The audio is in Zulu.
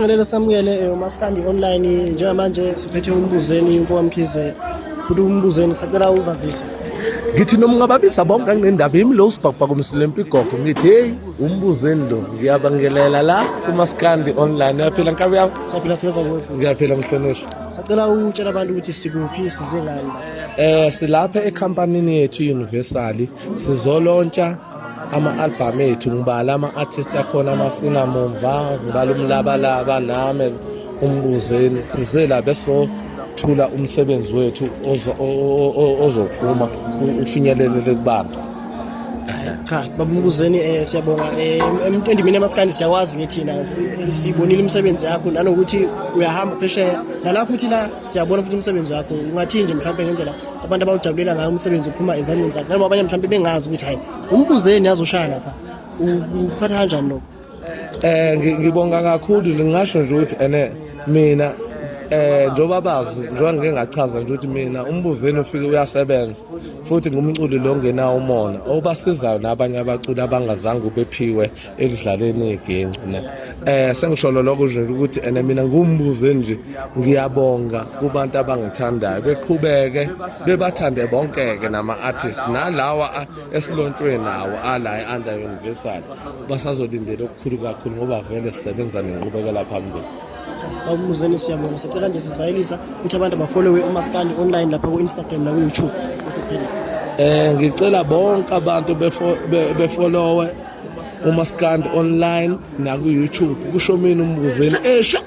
Ngilele samukele uMaskandi online njengamanje siphethe umbuzeni inkoMkhize futhi umbuzeni sacela uzazise. Ngithi noma ngababisa bonke ngendaba yimi lo sibhakubhaka umsilempi igogo ngithi hey umbuzeni lo ngiyabangelela la kuMaskandi online yaphila nkabi yami Saphila sikeza kuphi? ngiyaphila mhlonishwa. Sacela utshela abantu ukuthi sikuphi size ngani. Silapha ekhampanini yethu Universal sizolontsha ama-album ethu ngibala ama-artist akhona amasinamumva ngibala umlabalaba nami umbuzeni size la besothula umsebenzi wethu ozophuma ufinyelelele kubantu. Cha baba umbuzeni siyabonga emntwendimini eMaskandi siyakwazi ngithina sibonile imisebenzi yakho nanokuthi uyahamba phesheya nala futhi la siyabona futhi umsebenzi wakho ungathi nje mhlawumbe ngendlela abantu abawujabulela ngayo umsebenzi uphuma ezandleni zakho noma abanye mhlawumbe bengazi ukuthi hayi umbuzeni yazoshaya lapha uphatha kanjani lokho. Ngibonga kakhulu ngingasho nje ukuthi mina njoba bazi njengoba ngike ngachaza nje ukuthi mina umbuzeni ufike uyasebenza futhi ngumculi lo ongenawo umona obasizayo nabanye abaculi abangazange ubephiwe ekudlaleni igenci sengisholo lokho nje ukuthi mina ngumbuzeni nje ngiyabonga kubantu abangithandayo beqhubeke bebathande bonkeke nama-artist nalawa esilontshwe nawo ala under Universal basazolindela okukhulu kakhulu ngoba vele sisebenza nenqubekela phambili. Umbuzeni siyabonga sicela nje sisivayelisa ukuthi abantu bafollowe uMaskandi online lapha ku-Instagram na ku-YouTube bese ngicela bonke abantu befollowe uMaskandi online na ku-YouTube kusho mina umbuzeni esha